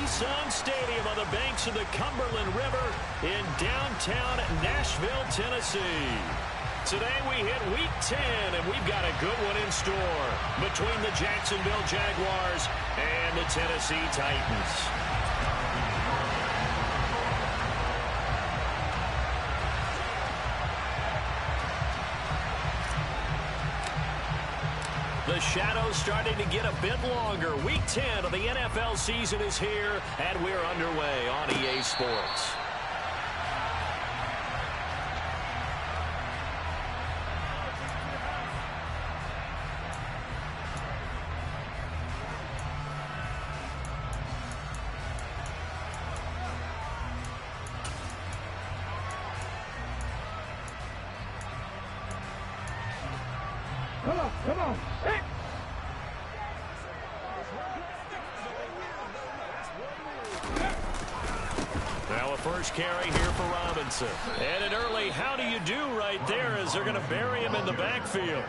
Nissan Stadium on the banks of the Cumberland River in downtown Nashville, Tennessee. Today we hit Week 10, and we've got a good one in store between the Jacksonville Jaguars and the Tennessee Titans. The shadow's starting to get a bit longer. Week 10 of the NFL season is here, and we're underway on EA Sports. Come on. Hey. Now a first carry here for Robinson. And an early how do you do right there as they're going to bury him in the backfield.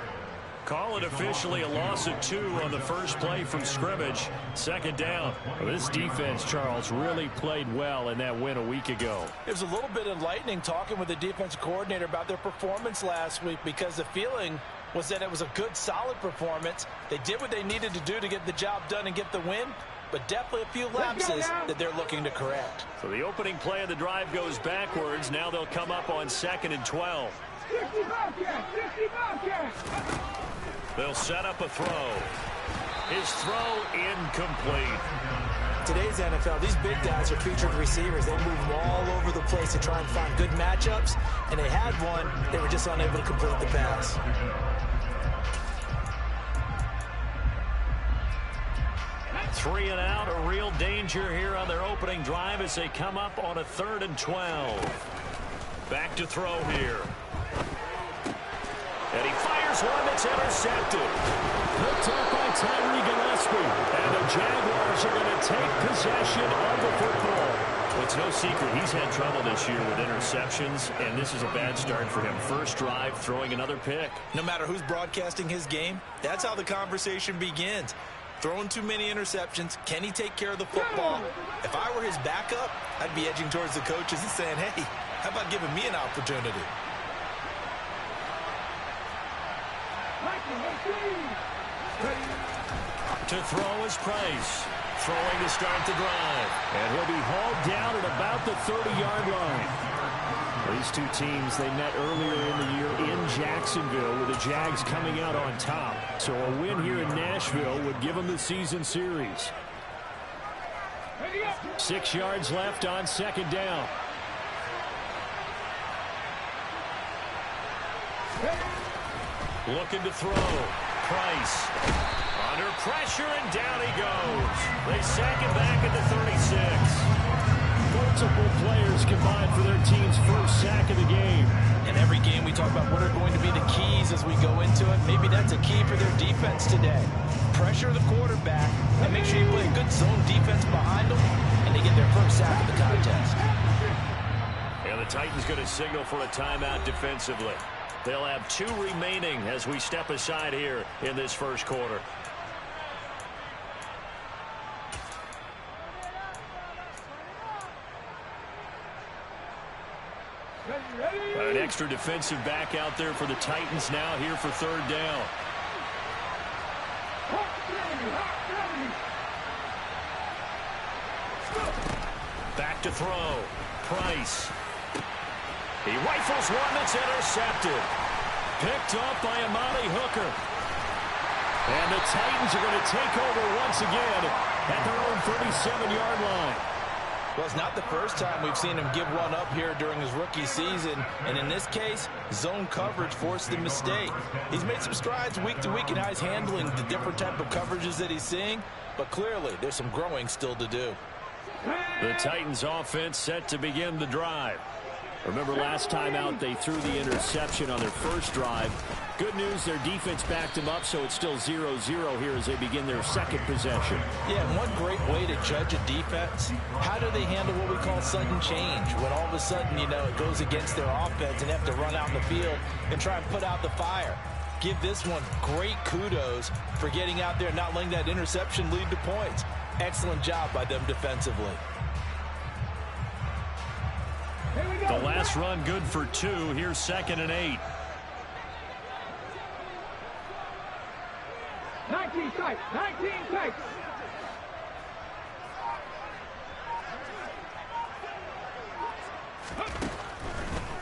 Call it officially a loss of 2 on the first play from scrimmage. Second down. Well, this defense, Charles, really played well in that win a week ago. It was a little bit enlightening talking with the defense coordinator about their performance last week, because the feeling was that it was a good, solid performance. They did what they needed to do to get the job done and get the win, but definitely a few lapses that they're looking to correct. So the opening play of the drive goes backwards. Now they'll come up on 2nd and 12. They'll set up a throw. His throw incomplete. Today's NFL, these big guys are featured receivers. They move all over the place to try and find good matchups, and they had one. They were just unable to complete the pass. Three and out, a real danger here on their opening drive as they come up on a 3rd and 12. Back to throw here. And he fires one that's intercepted. Picked up by Tyree Gillespie. And the Jaguars are going to take possession of the football. Well, it's no secret he's had trouble this year with interceptions, and this is a bad start for him. First drive, throwing another pick. No matter who's broadcasting his game, that's how the conversation begins. Throwing too many interceptions. Can he take care of the football? If I were his backup, I'd be edging towards the coaches and saying, hey, how about giving me an opportunity? To throw is Price. Throwing to start the drive. And he'll be hauled down at about the 30-yard line. These two teams, they met earlier in the year in Jacksonville with the Jags coming out on top. So a win here in Nashville would give them the season series. 6 yards left on 2nd down. Looking to throw. Price. Under pressure, and down he goes. They sack him back at the 36. Multiple players combined for their team's first sack of the game. In every game we talk about what are going to be the keys as we go into it. Maybe that's a key for their defense today. Pressure the quarterback and make sure you play a good zone defense behind them, and they get their first sack of the contest. And the Titans going to signal for a timeout defensively. They'll have 2 remaining as we step aside here in this first quarter. An extra defensive back out there for the Titans now here for 3rd down. Back to throw. Price. He rifles one that's intercepted. Picked up by Amani Hooker. And the Titans are going to take over once again at their own 37-yard line. Well, it's not the first time we've seen him give one up here during his rookie season. And in this case, zone coverage forced the mistake. He's made some strides week to week in how he's handling the different type of coverages that he's seeing. But clearly, there's some growing still to do. The Titans offense set to begin the drive. Remember last time out they threw the interception on their first drive. Good news, their defense backed them up, so it's still 0-0 here as they begin their second possession. Yeah, and one great way to judge a defense, how do they handle what we call sudden change? When all of a sudden, you know, it goes against their offense and they have to run out in the field and try and put out the fire. Give this one great kudos for getting out there and not letting that interception lead to points. Excellent job by them defensively. The last run good for 2. Here's 2nd and 8. 19 tight, 19 tight.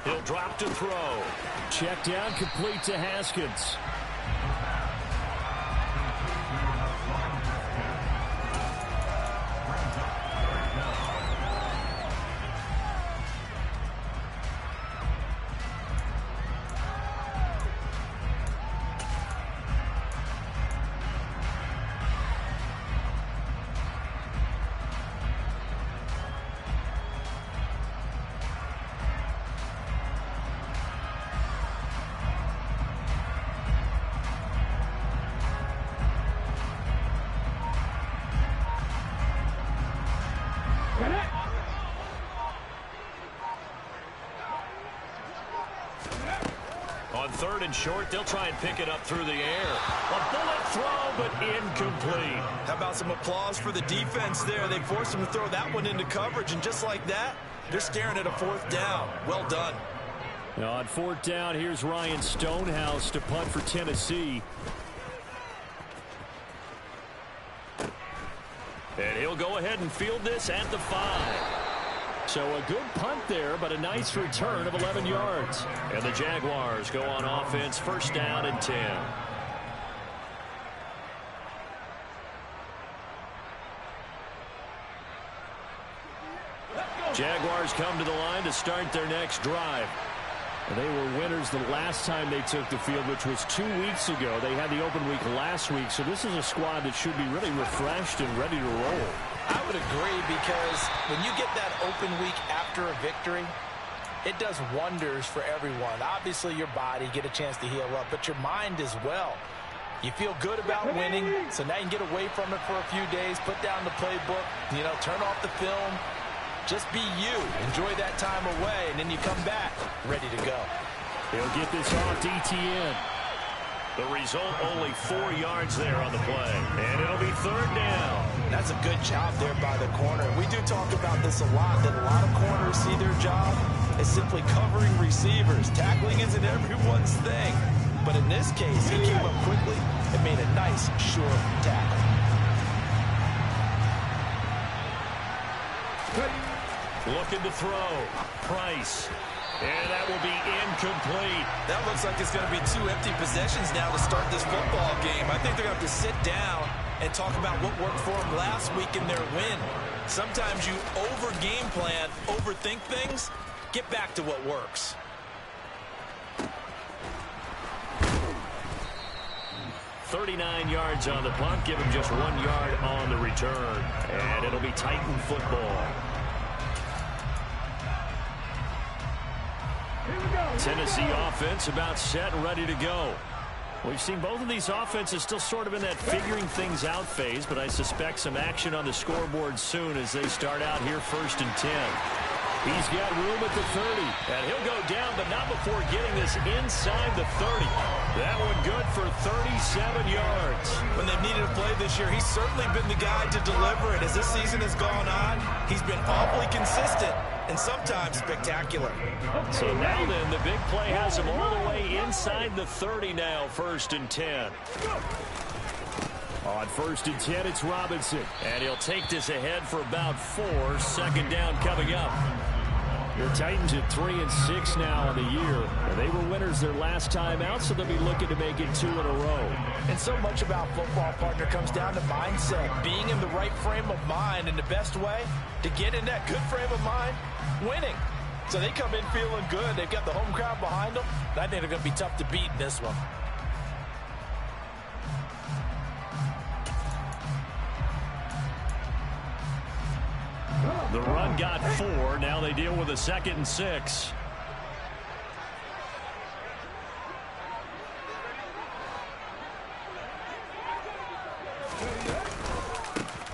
He'll drop to throw. Check down, complete to Haskins. On 3rd and short, they'll try and pick it up through the air. A bullet throw, but incomplete. How about some applause for the defense there? They forced him to throw that one into coverage, and just like that, they're staring at a 4th down. Well done. Now on 4th down, here's Ryan Stonehouse to punt for Tennessee. And he'll go ahead and field this at the 5. So a good punt there, but a nice return of 11 yards. And the Jaguars go on offense, 1st down and 10. Jaguars come to the line to start their next drive. They were winners the last time they took the field, which was 2 weeks ago. They had the open week last week, so this is a squad that should be really refreshed and ready to roll. I would agree, because when you get that open week after a victory, it does wonders for everyone. Obviously, your body, get a chance to heal up, but your mind as well. You feel good about winning, so now you can get away from it for a few days, put down the playbook, turn off the film. Just be you. Enjoy that time away, and then you come back ready to go. He'll get this off to ETN. The result, only 4 yards there on the play. And it'll be 3rd down. That's a good job there by the corner. We do talk about this a lot, that a lot of corners see their job as simply covering receivers. Tackling isn't everyone's thing. But in this case, he came up quickly and made a nice, sure tackle. Looking to throw. Price. And that will be incomplete. That looks like it's going to be 2 empty possessions now to start this football game. I think they're going to have to sit down and talk about what worked for them last week in their win. Sometimes you over-game plan, overthink things. Get back to what works. .39 yards on the punt. Give him just 1 yard on the return. And it'll be Titan football. Tennessee offense about set and ready to go. We've seen both of these offenses still sort of in that figuring things out phase, but I suspect some action on the scoreboard soon as they start out here 1st and 10. He's got room at the 30, and he'll go down, but not before getting this inside the 30. That one good for 37 yards. When they've needed a play this year, he's certainly been the guy to deliver it. As this season has gone on, he's been awfully consistent and sometimes spectacular. So now then, the big play has him all the way inside the 30 now, 1st and 10. On 1st and 10, it's Robinson. And he'll take this ahead for about 4. 2nd down coming up. The Titans at 3 and 6 now on the year. And they were winners their last time out, so they'll be looking to make it 2 in a row. And so much about football, partner, comes down to mindset. Being in the right frame of mind, and the best way to get in that good frame of mind, winning. So they come in feeling good. They've got the home crowd behind them. I think they're going to be tough to beat in this one. The run got 4. Now they deal with a 2nd and 6.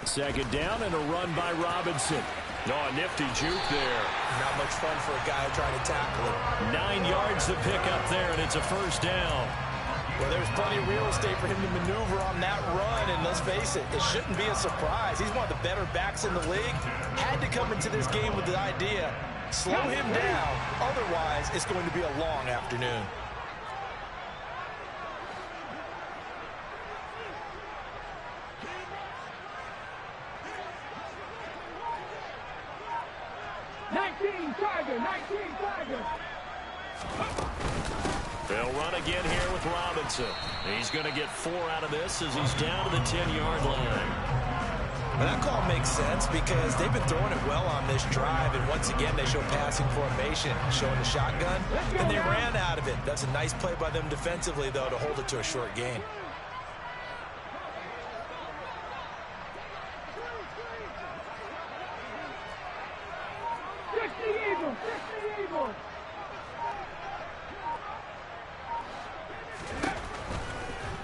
Second down and a run by Robinson. Oh, a nifty juke there. Not much fun for a guy trying to tackle it. 9 yards to pick up there, and it's a 1st down. Well, there's plenty of real estate for him to maneuver on that run, and let's face it, it shouldn't be a surprise. He's one of the better backs in the league. Had to come into this game with the idea, slow him down, otherwise it's going to be a long afternoon. They'll run again here with Robinson. He's going to get 4 out of this as he's down to the 10-yard line. Well, that call makes sense because they've been throwing it well on this drive, and once again they show passing formation, showing the shotgun, and they ran out of it. That's a nice play by them defensively, though, to hold it to a short gain.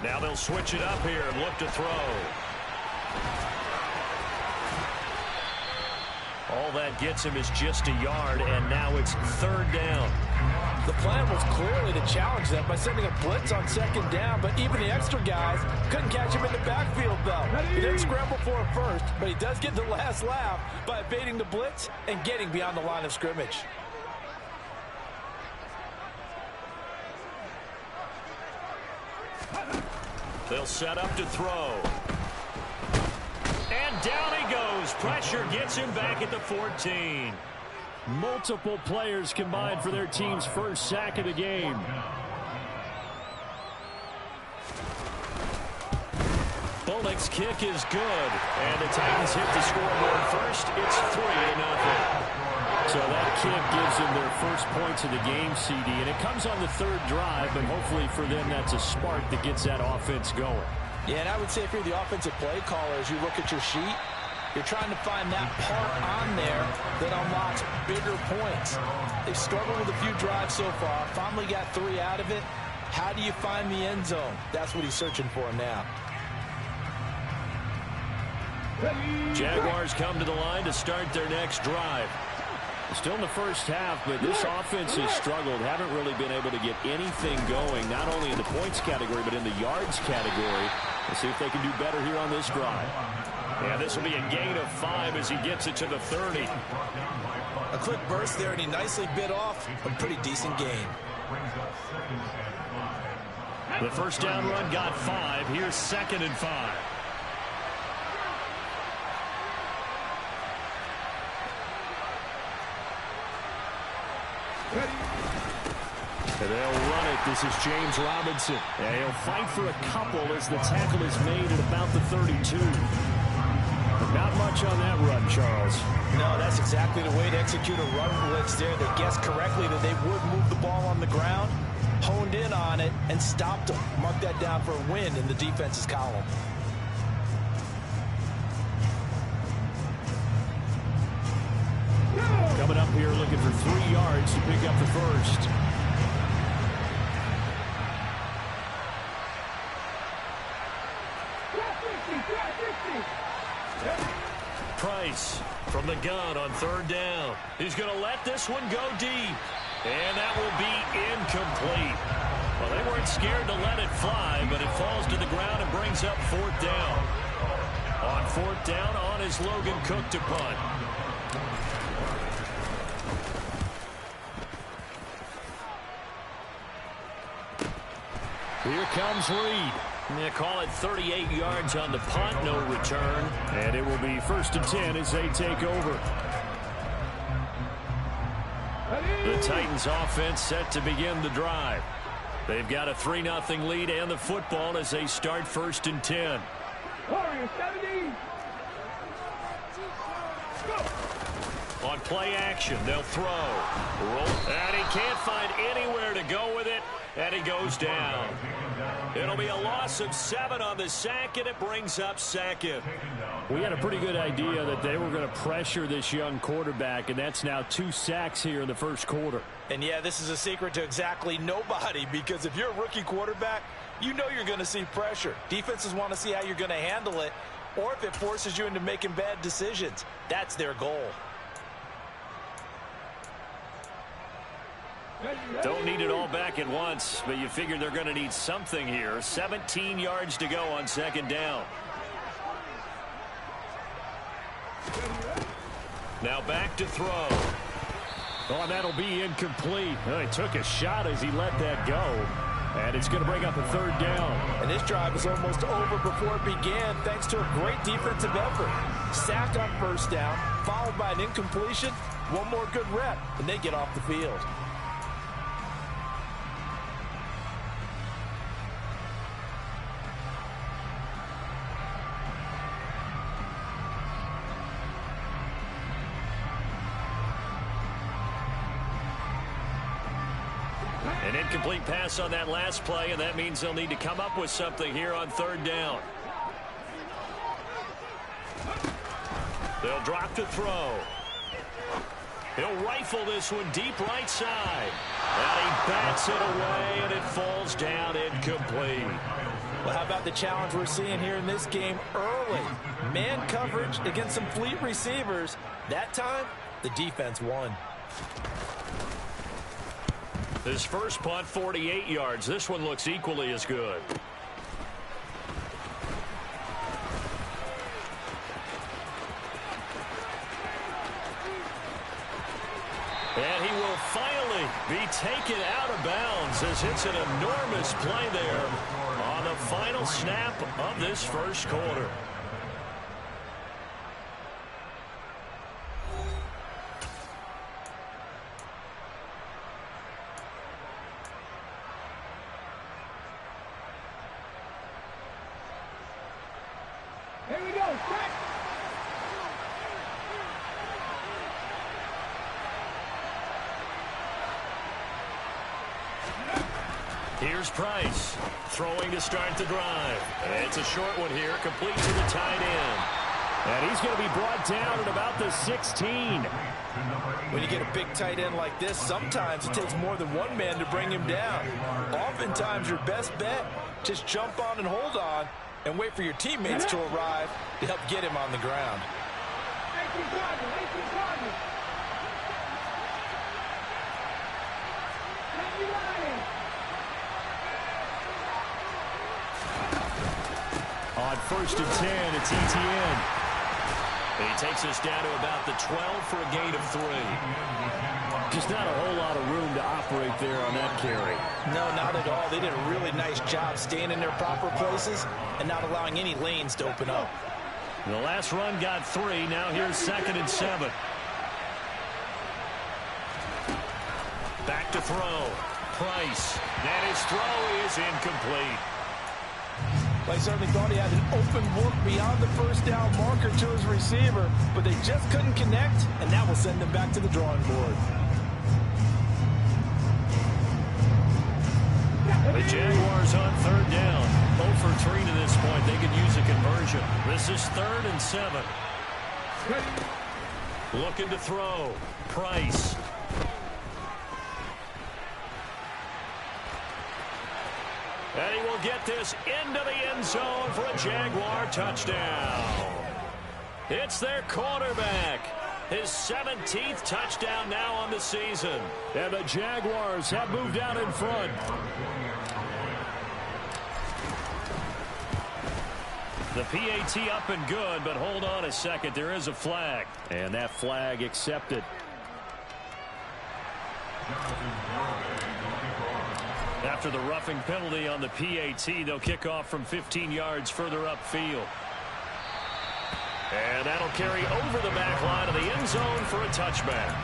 Now they'll switch it up here and look to throw. All that gets him is just a yard, and now it's 3rd down. The plan was clearly to challenge them by sending a blitz on 2nd down, but even the extra guys couldn't catch him in the backfield, though. He didn't scramble for it first, but he does get the last laugh by evading the blitz and getting beyond the line of scrimmage. They'll set up to throw. And down he goes. Pressure gets him back at the 14. Multiple players combined for their team's first sack of the game. Bullock's kick is good. And the Titans hit the scoreboard first. It's 3-0. So that kick gives them their first points of the game, CD. And it comes on the 3rd drive, and hopefully for them that's a spark that gets that offense going. Yeah, and I would say if you're the offensive play caller, as you look at your sheet, you're trying to find that part on there that unlocks bigger points. They've struggled with a few drives so far, finally got 3 out of it. How do you find the end zone? That's what he's searching for now. Jaguars come to the line to start their next drive. Still in the first half, but this offense has struggled. Haven't really been able to get anything going, not only in the points category, but in the yards category. Let's see if they can do better here on this drive. Yeah, this will be a gain of 5 as he gets it to the 30. A quick burst there, and he nicely bit off a pretty decent gain. The first down run got 5. Here's 2nd and 5. And they'll run it. This is James Robinson. And he'll fight for a couple as the tackle is made at about the 32. But not much on that run, Charles. No, that's exactly the way to execute a run blitz there. They guessed correctly that they would move the ball on the ground, honed in on it, and stopped them. Mark that down for a win in the defense's column. Coming up here looking for 3 yards to pick up the first. Price from the gun on 3rd down. He's going to let this one go deep. And that will be incomplete. Well, they weren't scared to let it fly, but it falls to the ground and brings up 4th down. On 4th down, on is Logan Cook to punt. Here comes Reed. They call it 38 yards on the punt, no return. And it will be 1st and 10 as they take over. The Titans offense set to begin the drive. They've got a 3-0 lead and the football as they start 1st and 10. On play action, they'll throw. Roll. And he can't find anywhere to go with it. And he goes down. It'll be a loss of 7 on the sack, and it brings up 2nd. We had a pretty good idea that they were going to pressure this young quarterback, and that's now 2 sacks here in the first quarter. And, yeah, this is a secret to exactly nobody, because if you're a rookie quarterback, you know you're going to see pressure. Defenses want to see how you're going to handle it, or if it forces you into making bad decisions. That's their goal. Don't need it all back at once, but you figure they're going to need something here. 17 yards to go on second down. Now back to throw. Oh, and that'll be incomplete. Well, he took a shot as he let that go. And it's going to bring up a third down. And this drive was almost over before it began thanks to a great defensive effort. Sack on first down, followed by an incompletion. One more good rep, and they get off the field. An incomplete pass on that last play, and that means they'll need to come up with something here on third down. They'll drop to throw. He'll rifle this one deep right side. And he bats it away, and it falls down incomplete. Well, how about the challenge we're seeing here in this game early? Man coverage against some fleet receivers. That time, the defense won. His first punt, 48 yards. This one looks equally as good. And he will finally be taken out of bounds as it's an enormous play there on the final snap of this first quarter. Here we go. Check. Here's Price throwing to start the drive. It's a short one here, complete to the tight end. And he's going to be brought down at about the 16. When you get a big tight end like this, sometimes it takes more than one man to bring him down. Oftentimes, your best bet, just jump on and hold on and wait for your teammates to arrive to help get him on the ground. 18 charges, 18 charges. Let me ride. On first and 10, it's ETN. And he takes us down to about the 12 for a gain of 3. Just not a whole lot of room to operate there on that carry. No, not at all. They did a really nice job staying in their proper places and not allowing any lanes to open up. The last run got 3. Now here's second and 7. Back to throw. Price. And his throw is incomplete. I certainly thought he had an open look beyond the first down marker to his receiver, but they just couldn't connect, and that will send them back to the drawing board. The Jaguars on third down. 0 for 3 to this point. They could use a conversion. This is third and 7. Looking to throw. Price. And he will get this into the end zone for a Jaguar touchdown. It's their quarterback. His 17th touchdown now on the season. And the Jaguars have moved out in front. The PAT up and good, but hold on a second. There is a flag. And that flag accepted. After the roughing penalty on the PAT, they'll kick off from 15 yards further upfield. And that'll carry over the back line of the end zone for a touchback.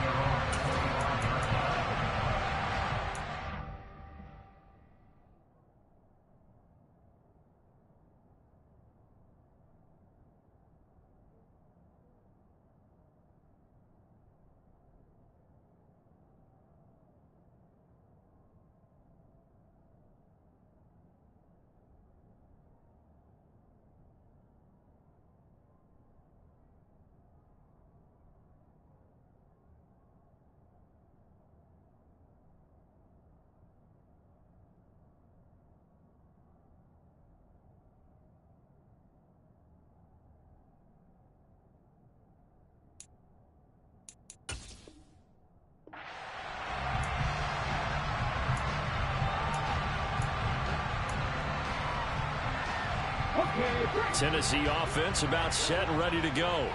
Tennessee offense about set and ready to go.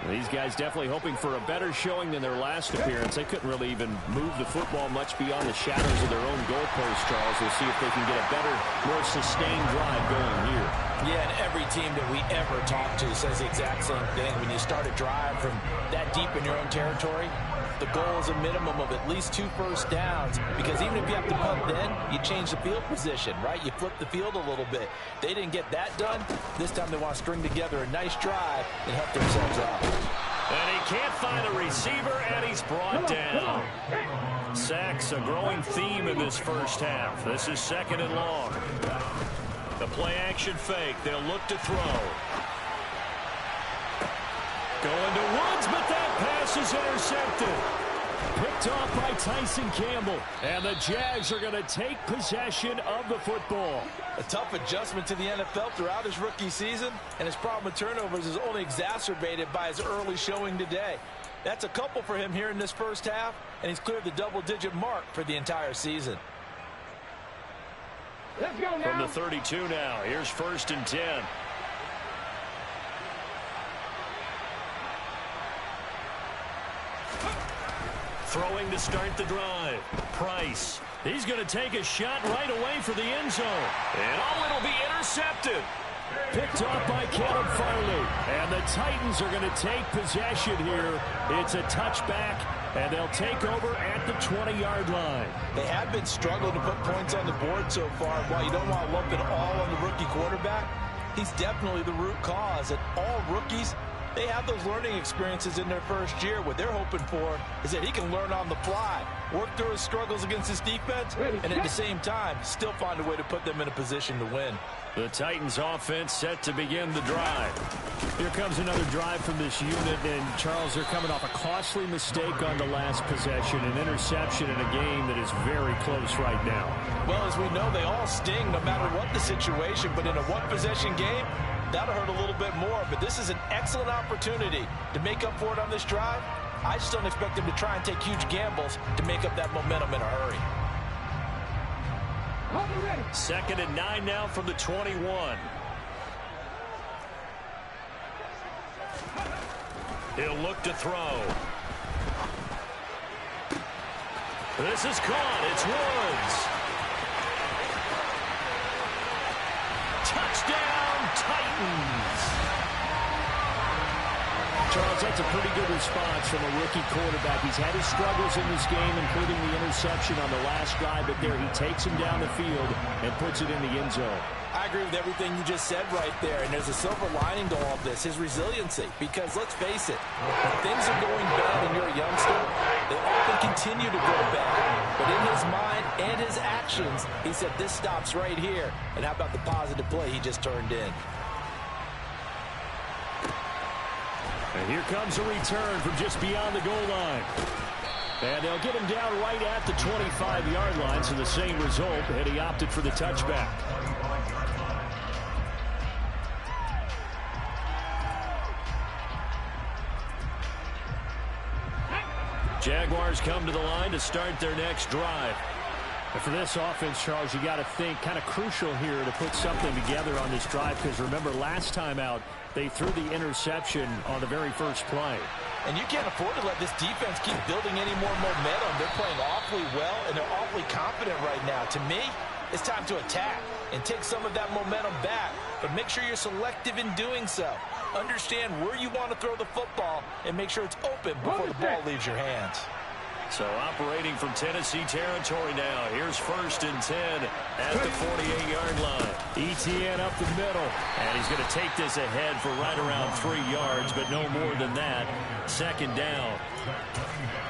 These guys definitely hoping for a better showing than their last appearance. They couldn't really even move the football much beyond the shadows of their own goalpost, Charles. We'll see if they can get a better, more sustained drive going here. Yeah, and every team that we ever talk to says the exact same thing. When you start a drive from that deep in your own territory, the goal is a minimum of at least 2 first downs, because even if you have to punt then, you change the field position, right? You flip the field a little bit. They didn't get that done. This time they want to string together a nice drive and help themselves out. And he can't find a receiver, and he's brought down. Sacks, a growing theme in this first half. This is 2nd and long. The play-action fake. They'll look to throw. Going to Woods, but that pass is intercepted. Picked off by Tyson Campbell. And the Jags are going to take possession of the football. A tough adjustment to the NFL throughout his rookie season, and his problem with turnovers is only exacerbated by his early showing today. That's a couple for him here in this first half, and he's cleared the double-digit mark for the entire season. Let's go now. From the 32 now. Here's 1st and 10. Throwing to start the drive. Price. He's going to take a shot right away for the end zone. And it'll be intercepted. Picked off by Caleb Farley. And the Titans are going to take possession here. It's a touchback, and they'll take over at the 20-yard line. They have been struggling to put points on the board so far. While you don't want to lump it all on the rookie quarterback, he's definitely the root cause. And all rookies, they have those learning experiences in their first year. What they're hoping for is that he can learn on the fly, work through his struggles against his defense, and at the same time, still find a way to put them in a position to win. The Titans offense set to begin the drive. Here comes another drive from this unit, and Charles, they're coming off a costly mistake on the last possession, an interception in a game that is very close right now. Well, as we know, they all sting no matter what the situation, but in a one-possession game, that'll hurt a little bit more. But this is an excellent opportunity to make up for it on this drive. I just don't expect them to try and take huge gambles to make up that momentum in a hurry. 2nd and 9 now from the 21. He'll look to throw. This is caught. It's Woods. Touchdown, Titans. Charles, that's a pretty good response from a rookie quarterback. He's had his struggles in this game, including the interception on the last drive, but there he takes him down the field and puts it in the end zone. I agree with everything you just said right there, and there's a silver lining to all of this, his resiliency. Because let's face it, when things are going bad and you're a youngster, they often continue to go bad. But in his mind and his actions, he said, this stops right here. And how about the positive play he just turned in? And here comes a return from just beyond the goal line. And they'll get him down right at the 25-yard line, so the same result, and he opted for the touchback. Jaguars come to the line to start their next drive. And for this offense, Charles, you got to think kind of crucial here to put something together on this drive, because remember last time out, they threw the interception on the very first play. And you can't afford to let this defense keep building any more momentum. They're playing awfully well, and they're awfully confident right now. To me, it's time to attack and take some of that momentum back. But make sure you're selective in doing so. Understand where you want to throw the football and make sure it's open before the ball leaves your hands. So operating from Tennessee territory now. Here's 1st and 10 at the 48-yard line. Etienne up the middle. And he's going to take this ahead for right around 3 yards, but no more than that. 2nd down.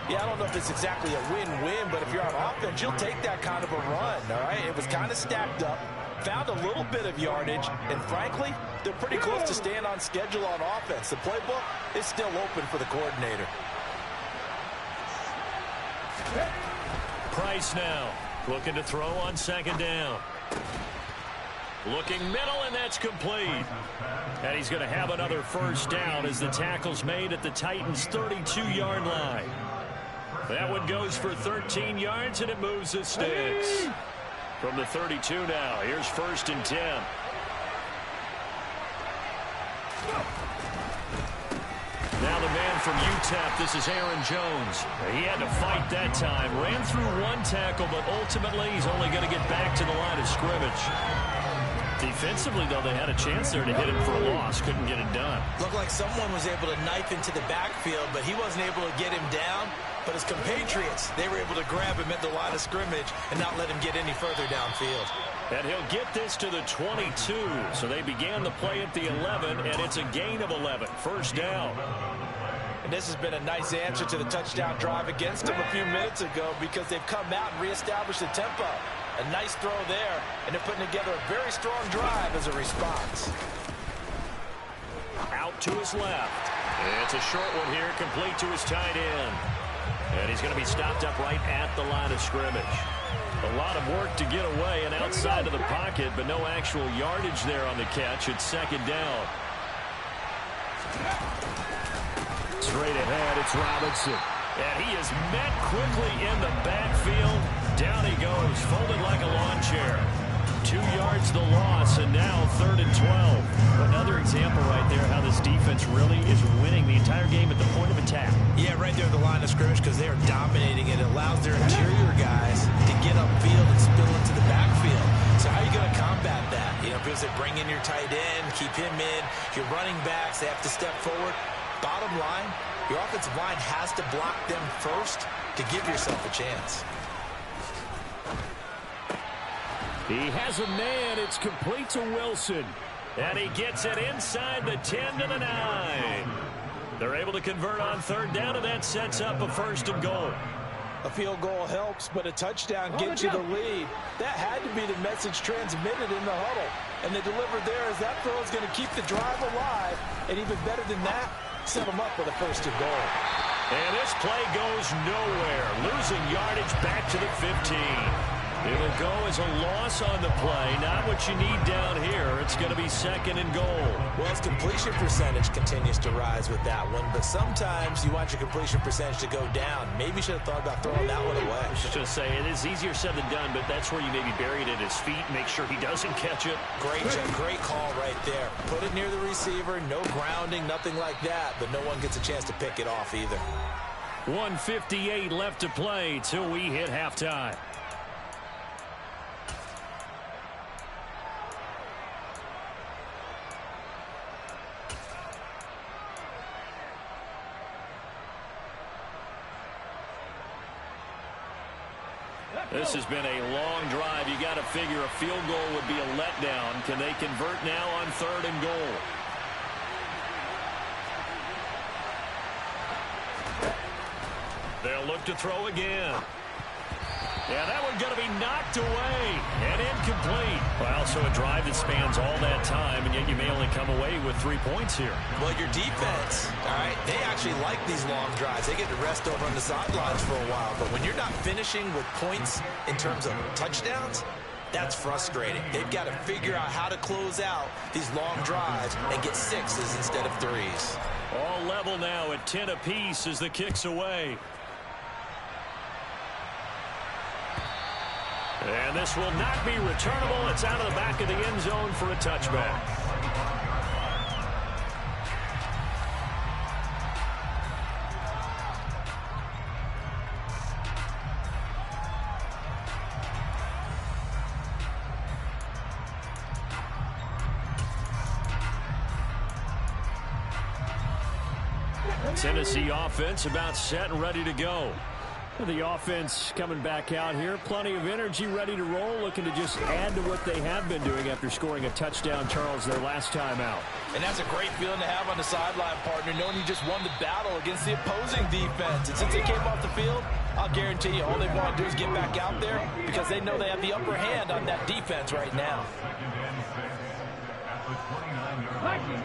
Yeah, I don't know if it's exactly a win-win, but if you're on offense, you'll take that kind of a run, all right? It was kind of stacked up, found a little bit of yardage, and frankly, they're pretty close to staying on schedule on offense. The playbook is still open for the coordinator. Price now looking to throw on 2nd down. Looking middle, and that's complete. And he's going to have another 1st down as the tackle's made at the Titans' 32-yard line. That one goes for 13 yards, and it moves the sticks. From the 32 now, here's 1st and 10. from UTEP, this is Aaron Jones. He had to fight that time. Ran through one tackle, but ultimately he's only going to get back to the line of scrimmage. Defensively, though, they had a chance there to hit him for a loss. Couldn't get it done. Looked like someone was able to knife into the backfield, but he wasn't able to get him down. But his compatriots, they were able to grab him at the line of scrimmage and not let him get any further downfield. And he'll get this to the 22. So they began the play at the 11, and it's a gain of 11. First down. And this has been a nice answer to the touchdown drive against them a few minutes ago because they've come out and reestablished the tempo. A nice throw there, and they're putting together a very strong drive as a response. Out to his left. It's a short one here, complete to his tight end. And he's going to be stopped up right at the line of scrimmage. A lot of work to get away and outside of the pocket, but no actual yardage there on the catch. It's second down. Straight ahead, it's Robinson. And he is met quickly in the backfield. Down he goes, folded like a lawn chair. 2 yards the loss, and now 3rd and 12. Another example right there how this defense really is winning the entire game at the point of attack. Yeah, right there at the line of scrimmage because they are dominating it. It allows their interior guys to get upfield and spill into the backfield. So how are you going to combat that? You know, because they bring in your tight end, keep him in. Your running backs, they have to step forward. Bottom line, your offensive line has to block them first to give yourself a chance. He has a man. It's complete to Wilson. And he gets it inside the 10 to the 9. They're able to convert on 3rd down, and that sets up a 1st and goal. A field goal helps, but a touchdown gets you the lead. That had to be the message transmitted in the huddle. And they delivered there as that throw is going to keep the drive alive. And even better than that, set them up with a 1st and goal. And this play goes nowhere. Losing yardage back to the 15. It'll go as a loss on the play. Not what you need down here. It's going to be 2nd and goal. Well, his completion percentage continues to rise with that one, but sometimes you want your completion percentage to go down. Maybe you should have thought about throwing that one away. I was just say, it is easier said than done, but that's where you maybe bury it at his feet, make sure he doesn't catch it. Great call right there. Put it near the receiver, no grounding, nothing like that, but no one gets a chance to pick it off either. 1:58 left to play till we hit halftime. This has been a long drive. You got to figure a field goal would be a letdown. Can they convert now on 3rd and goal? They'll look to throw again. Yeah, that one's going to be knocked away and incomplete. Well, so a drive that spans all that time, and yet you may only come away with 3 points here. Well, your defense, all right, they actually like these long drives. They get to rest over on the sidelines for a while. But when you're not finishing with points in terms of touchdowns, that's frustrating. They've got to figure out how to close out these long drives and get 6s instead of 3s. All level now at 10 apiece as the kick's away. And this will not be returnable. It's out of the back of the end zone for a touchback. Tennessee offense about set and ready to go. The offense coming back out here. Plenty of energy, ready to roll, looking to just add to what they have been doing after scoring a touchdown, Charles, their last time out. And that's a great feeling to have on the sideline, partner, knowing you just won the battle against the opposing defense. And since they came off the field, I'll guarantee you all they want to do is get back out there because they know they have the upper hand on that defense right now. 19.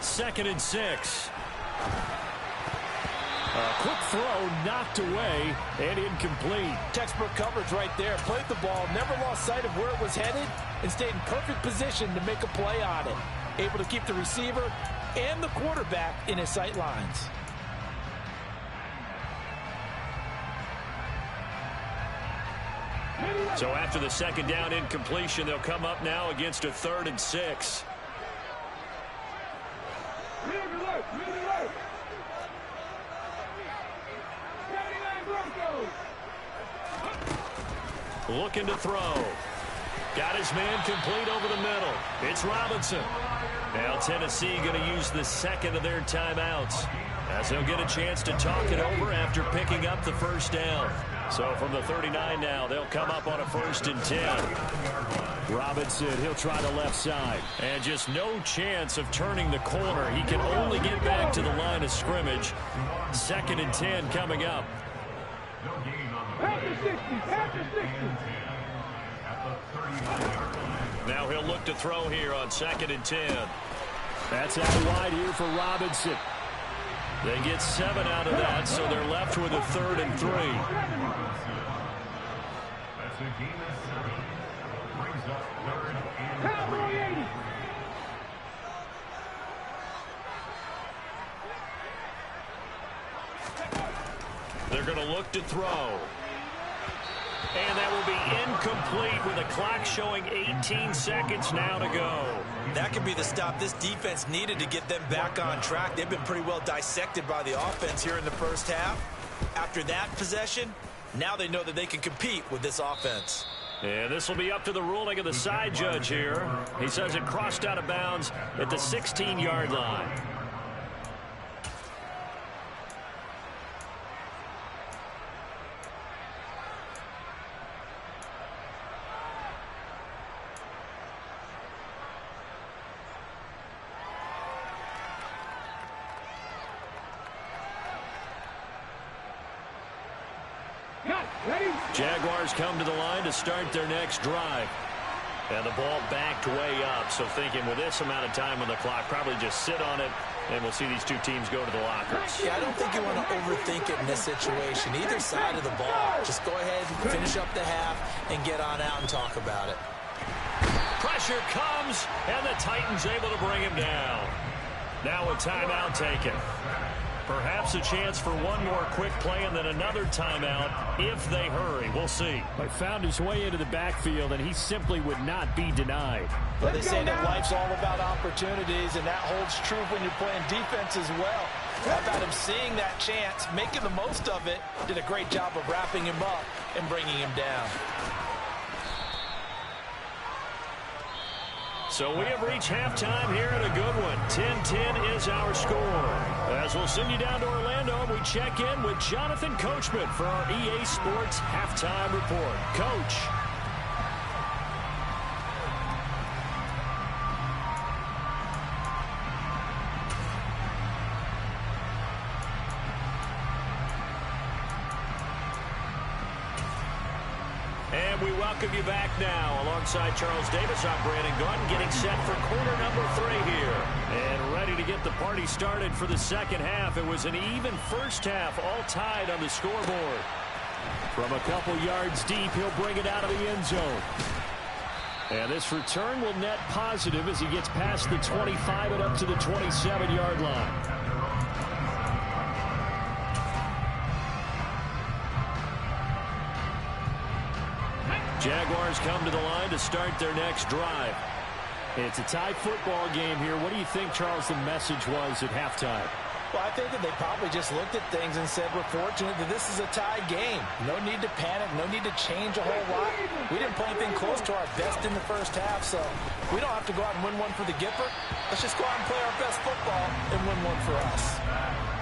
2nd and 6. A quick throw knocked away and incomplete. Textbook coverage right there. Played the ball, never lost sight of where it was headed, and stayed in perfect position to make a play on it. Able to keep the receiver and the quarterback in his sight lines. So after the 2nd down incompletion, they'll come up now against a 3rd and 6. alert. Red alert. 79 Broncos. Looking to throw. Got his man complete over the middle. It's Robinson. Now Tennessee going to use the second of their timeouts, as they'll get a chance to talk it over after picking up the first down. So from the 39 now, they'll come up on a 1st and 10. Robinson, he'll try the left side. And just no chance of turning the corner. He can only get back to the line of scrimmage. 2nd and 10 coming up. After 60. After 60. Now he'll look to throw here on 2nd and 10. That's out wide here for Robinson. They get 7 out of that, so they're left with a 3rd and 3. Cowboy 80. They're going to look to throw. And that will be incomplete with the clock showing 18 seconds now to go. That could be the stop this defense needed to get them back on track. They've been pretty well dissected by the offense here in the first half. After that possession, now they know that they can compete with this offense. And this will be up to the ruling of the side judge here. He says it crossed out of bounds at the 16-yard line. Jaguars come to the line to start their next drive. And the ball backed way up, so thinking with this amount of time on the clock, probably just sit on it, and we'll see these two teams go to the lockers. Yeah, I don't think you want to overthink it in this situation. Either side of the ball, just go ahead, finish up the half, and get on out and talk about it. Pressure comes, and the Titans able to bring him down. Now a timeout taken. Perhaps a chance for one more quick play and then another timeout if they hurry. We'll see. But found his way into the backfield, and he simply would not be denied. Well, they say that life's all about opportunities, and that holds true when you're playing defense as well. How about him seeing that chance, making the most of it, did a great job of wrapping him up and bringing him down. So we have reached halftime here in a good one. 10-10 is our score. As we'll send you down to Orlando, we check in with Jonathan Coachman for our EA Sports Halftime Report. Coach. And we welcome you back now. Alongside Charles Davis, I'm Brandon Gordon, getting set for quarter number 3 here. And ready to get the party started for the second half. It was an even first half, all tied on the scoreboard. From a couple yards deep, he'll bring it out of the end zone. And this return will net positive as he gets past the 25 and up to the 27-yard line. Jaguars come to the line to start their next drive. It's a tie football game here. What do you think, Charles, the message was at halftime? Well, I think that they probably just looked at things and said, we're fortunate that this is a tie game. No need to panic. No need to change a whole lot. We didn't play anything close to our best in the first half, so we don't have to go out and win one for the Gipper. Let's just go out and play our best football and win one for us.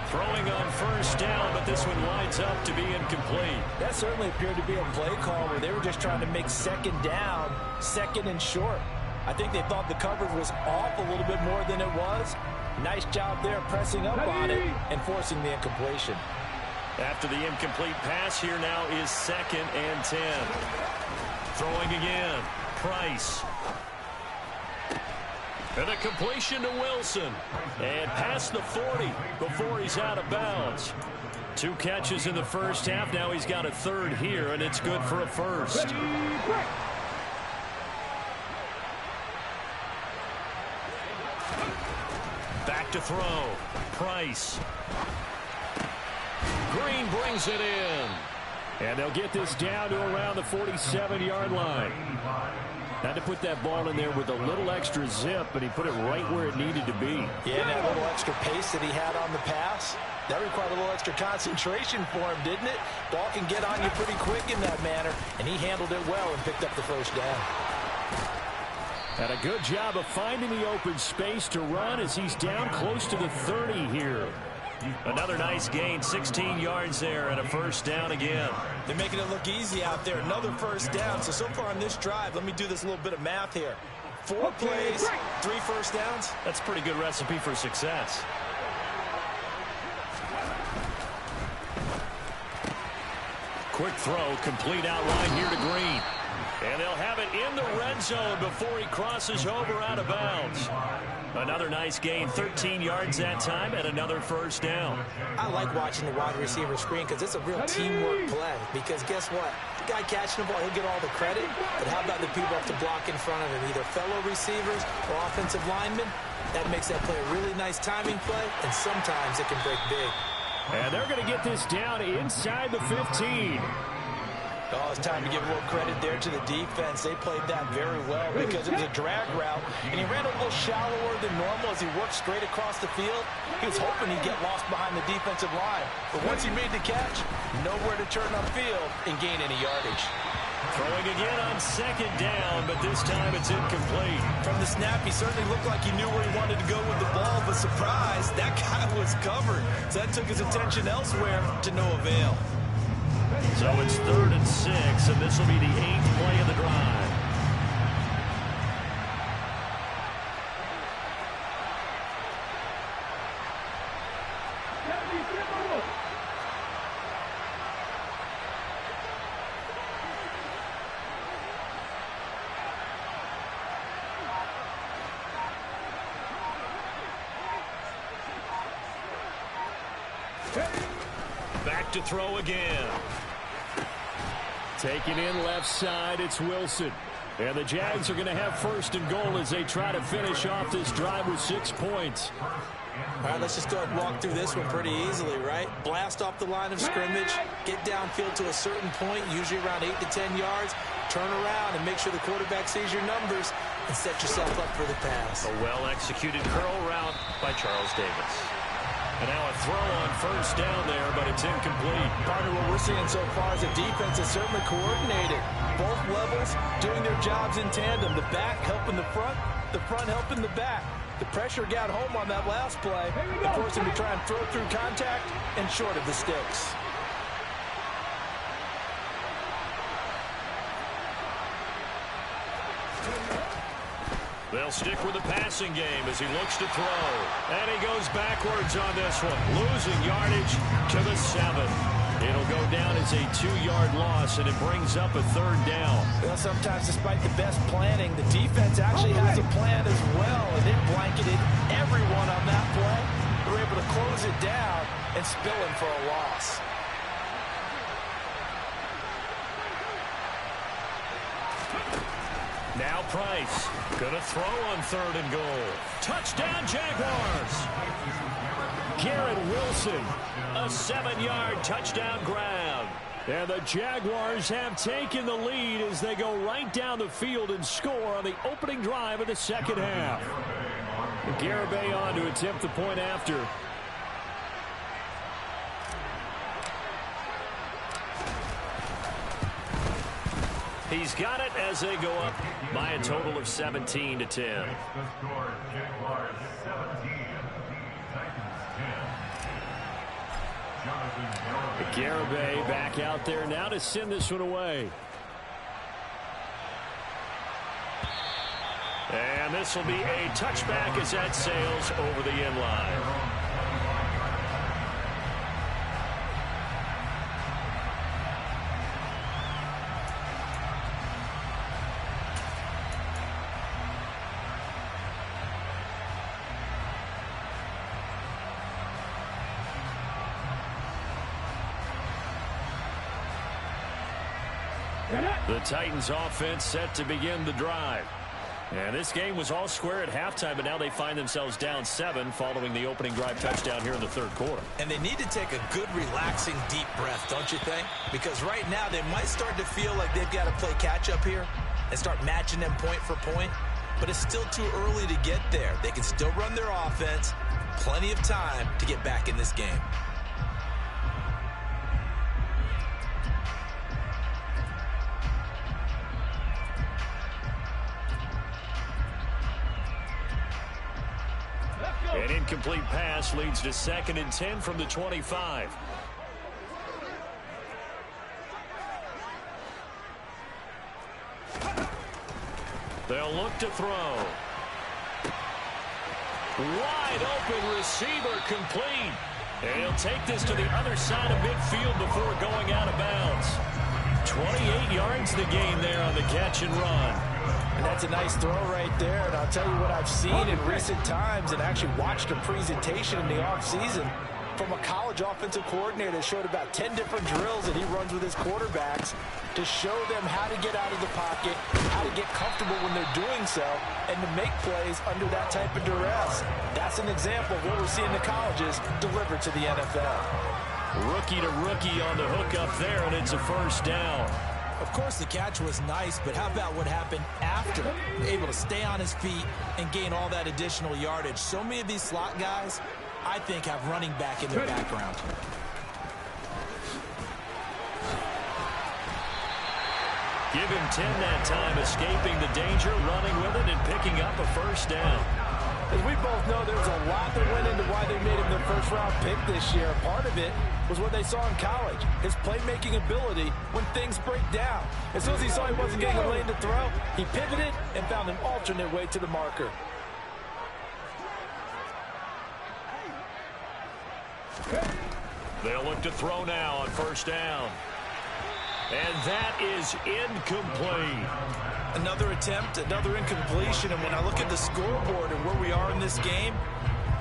Throwing on first down, but this one lines up to be incomplete. That certainly appeared to be a play call where they were just trying to make second down, second and short. I think they thought the coverage was off a little bit more than it was. Nice job there pressing up on it and forcing the incompletion. After the incomplete pass, here now is 2nd and 10. Throwing again. Price. And a completion to Wilson. And past the 40 before he's out of bounds. 2 catches in the first half. Now he's got a 3rd here, and it's good for a first. Back to throw. Price. Green brings it in. And they'll get this down to around the 47-yard line. Had to put that ball in there with a little extra zip, but he put it right where it needed to be. Yeah, that little extra pace that he had on the pass. That required a little extra concentration for him, didn't it? Ball can get on you pretty quick in that manner, and he handled it well and picked up the first down. And a good job of finding the open space to run as he's down close to the 30 here. Another nice gain, 16 yards there, and a first down again. They're making it look easy out there. Another first down. So far on this drive, let me do this little bit of math here. 4 plays, 3 first downs. That's a pretty good recipe for success. Quick throw, complete outline here to Green. And they'll have it in the red zone before he crosses over out of bounds. Another nice gain, 13 yards that time, and another first down. I like watching the wide receiver screen because it's a real teamwork play. Because guess what? The guy catching the ball, he'll get all the credit. But how about the people up to block in front of him, either fellow receivers or offensive linemen? That makes that play a really nice timing play, and sometimes it can break big. And they're going to get this down inside the 15. Oh, it's time to give a little credit there to the defense. They played that very well because it was a drag route, and he ran a little shallower than normal as he worked straight across the field. He was hoping he'd get lost behind the defensive line. But once he made the catch, nowhere to turn upfield and gain any yardage. Throwing again on second down, but this time it's incomplete. From the snap, he certainly looked like he knew where he wanted to go with the ball, but surprise, that guy was covered. So that took his attention elsewhere to no avail. So it's 3rd and 6, and this will be the 8th play of the drive. Back to throw again. Taking in left side, it's Wilson. And the Jags are going to have 1st and goal as they try to finish off this drive with 6 points. All right, let's just go ahead and walk through this one pretty easily, right? Blast off the line of scrimmage, get downfield to a certain point, usually around 8 to 10 yards, turn around and make sure the quarterback sees your numbers and set yourself up for the pass. A well-executed curl route by Charles Davis. And now a throw on 1st down there, but it's incomplete. Partner, what we're seeing so far is the defense is certainly coordinated. Both levels doing their jobs in tandem. The back helping the front helping the back. The pressure got home on that last play. It forced him to try and throw through contact and short of the sticks. They'll stick with the passing game as he looks to throw. And he goes backwards on this one, losing yardage to the 7. It'll go down as a 2-yard loss, and it brings up a 3rd down. Well, sometimes despite the best planning, the defense actually has a plan as well, and it blanketed everyone on that play. They were able to close it down and spill him for a loss. Now Price, gonna throw on 3rd and goal. Touchdown Jaguars! Garrett Wilson, a 7-yard touchdown grab. And the Jaguars have taken the lead as they go right down the field and score on the opening drive of the 2nd half. Garibay on to attempt the point after. He's got it as they go up by a total of 17-10. Garibay back out there now to send this one away. And this will be a touchback as that sails over the end line. The Titans offense set to begin the drive. And this game was all square at halftime, but now they find themselves down 7 following the opening drive touchdown here in the 3rd quarter. And they need to take a good, relaxing, deep breath, don't you think? Because right now they might start to feel like they've got to play catch-up here and start matching them point for point. But it's still too early to get there. They can still run their offense, plenty of time to get back in this game. An incomplete pass leads to 2nd and 10 from the 25. They'll look to throw. Wide open receiver complete. And he'll take this to the other side of midfield before going out of bounds. 28 yards the gain there on the catch and run. And that's a nice throw right there. And I'll tell you what I've seen in recent times and actually watched a presentation in the offseason from a college offensive coordinator that showed about 10 different drills that he runs with his quarterbacks to show them how to get out of the pocket, how to get comfortable when they're doing so, and to make plays under that type of duress. That's an example of what we're seeing the colleges deliver to the NFL. Rookie to rookie on the hook up there, and it's a first down. Of course, the catch was nice, but how about what happened after? Able to stay on his feet and gain all that additional yardage. So many of these slot guys, I think, have running back in their background. Give him 10 that time, escaping the danger, running with it, and picking up a first down. As we both know, there's a lot that went into why they made him their first-round pick this year. Part of it was what they saw in college, his playmaking ability when things break down. As soon as he saw he wasn't getting a lane to throw, he pivoted and found an alternate way to the marker. They'll look to throw now on first down. And that is incomplete. Another attempt, another incompletion, and when I look at the scoreboard and where we are in this game,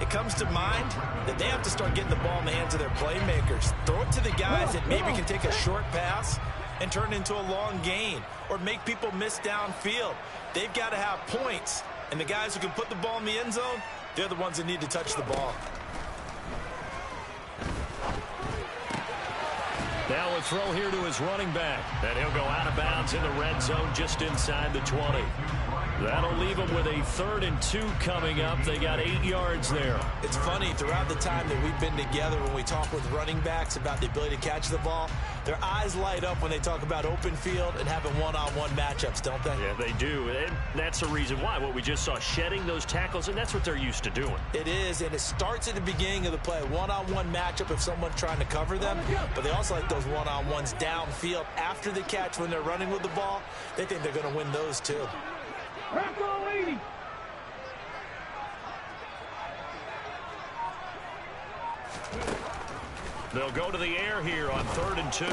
it comes to mind that they have to start getting the ball in the hands of their playmakers. Throw it to the guys that maybe can take a short pass and turn it into a long gain or make people miss downfield. They've got to have points, and the guys who can put the ball in the end zone, they're the ones that need to touch the ball. Now a throw here to his running back. And he'll go out of bounds in the red zone just inside the 20. That'll leave them with a 3rd and 2 coming up. They got 8 yards there. It's funny, throughout the time that we've been together, when we talk with running backs about the ability to catch the ball, their eyes light up when they talk about open field and having one-on-one matchups, don't they? Yeah, they do. And that's the reason why. What we just saw, shedding those tackles, and that's what they're used to doing. It is, and it starts at the beginning of the play. One-on-one matchup if someone's trying to cover them, but they also like those one-on-ones downfield after the catch when they're running with the ball. They think they're going to win those too. They'll go to the air here on 3rd and 2.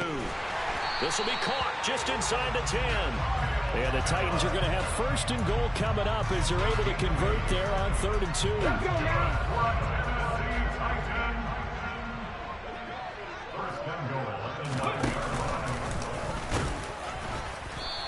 This will be caught just inside the 10. And the Titans are going to have 1st and goal coming up as they're able to convert there on 3rd and 2. Let's go now.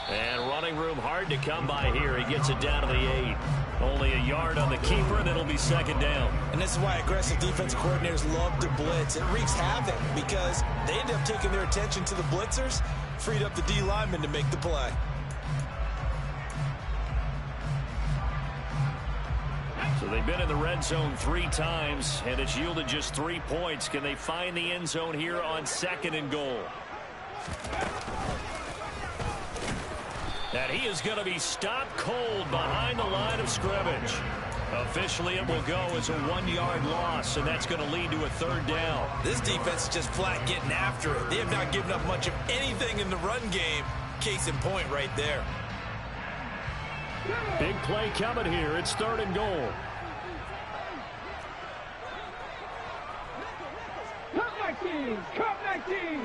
And running room hard to come by here. He gets it down to the 8. Only a yard on the keeper, and it'll be 2nd down. And this is why aggressive defensive coordinators love to blitz. It wreaks havoc because they end up taking their attention to the blitzers, freed up the D lineman to make the play. So they've been in the red zone 3 times, and it's yielded just 3 points. Can they find the end zone here on 2nd and goal? And he is going to be stopped cold behind the line of scrimmage. Officially, it will go as a 1-yard loss, and that's going to lead to a 3rd down. This defense is just flat getting after it. They have not given up much of anything in the run game. Case in point right there. Big play coming here. It's 3rd and goal. Cut 19.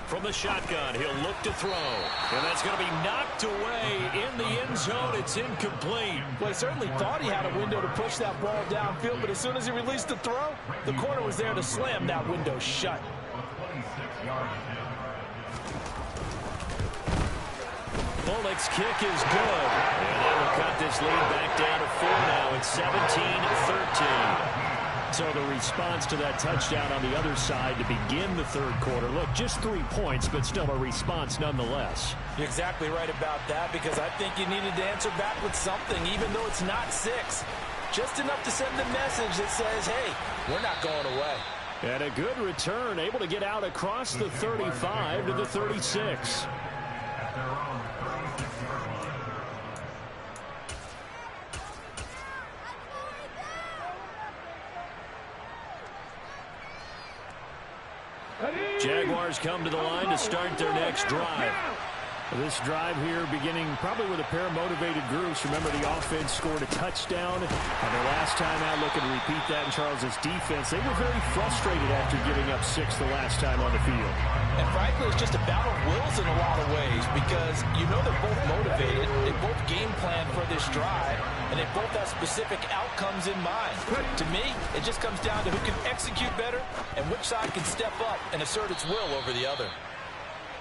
From the shotgun, he'll look to throw. And that's going to be knocked away in the end zone. It's incomplete. Well, he certainly thought he had a window to push that ball downfield, but as soon as he released the throw, the corner was there to slam that window shut. Bullock's kick is good. And that will cut this lead back down to 4 now. It's 17-13. So the response to that touchdown on the other side to begin the 3rd quarter. Look, just 3 points, but still a response nonetheless. You're exactly right about that, because I think you needed to answer back with something, even though it's not 6. just enough to send the message that says, hey, we're not going away. And a good return, able to get out across the 35 to the 36. Jaguars come to the line to start their next drive. This drive here beginning probably with a pair of motivated groups. Remember, the offense scored a touchdown, and their last time out looking to repeat that in Charles's defense. They were very frustrated after giving up 6 the last time on the field. And frankly, it's just a battle of wills in a lot of ways because you know they're both motivated. They both game plan for this drive, and they both have specific outcomes in mind. To me, it just comes down to who can execute better and which side can step up and assert its will over the other.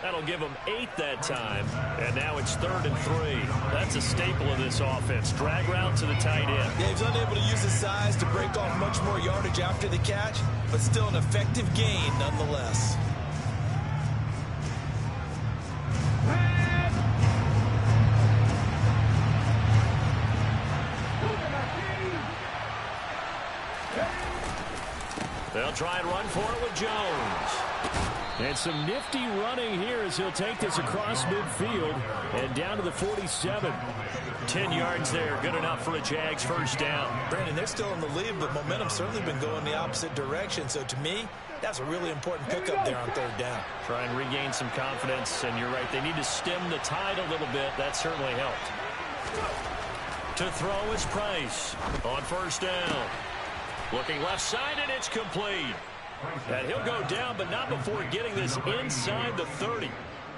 That'll give them 8 that time, and now it's 3rd and 3. That's a staple of this offense. Drag route to the tight end. Yeah, he's unable to use his size to break off much more yardage after the catch, but still an effective gain nonetheless. They'll try and run for it with Jones. And some nifty running here as he'll take this across midfield and down to the 47. 10 yards there, good enough for a Jags first down. Brandon, they're still in the lead, but momentum's certainly been going the opposite direction. So to me, that's a really important pickup there on 3rd down. Try and regain some confidence, and you're right, they need to stem the tide a little bit. That certainly helped. To throw is Price on first down. Looking left side, and it's complete. And he'll go down, but not before getting this inside the 30.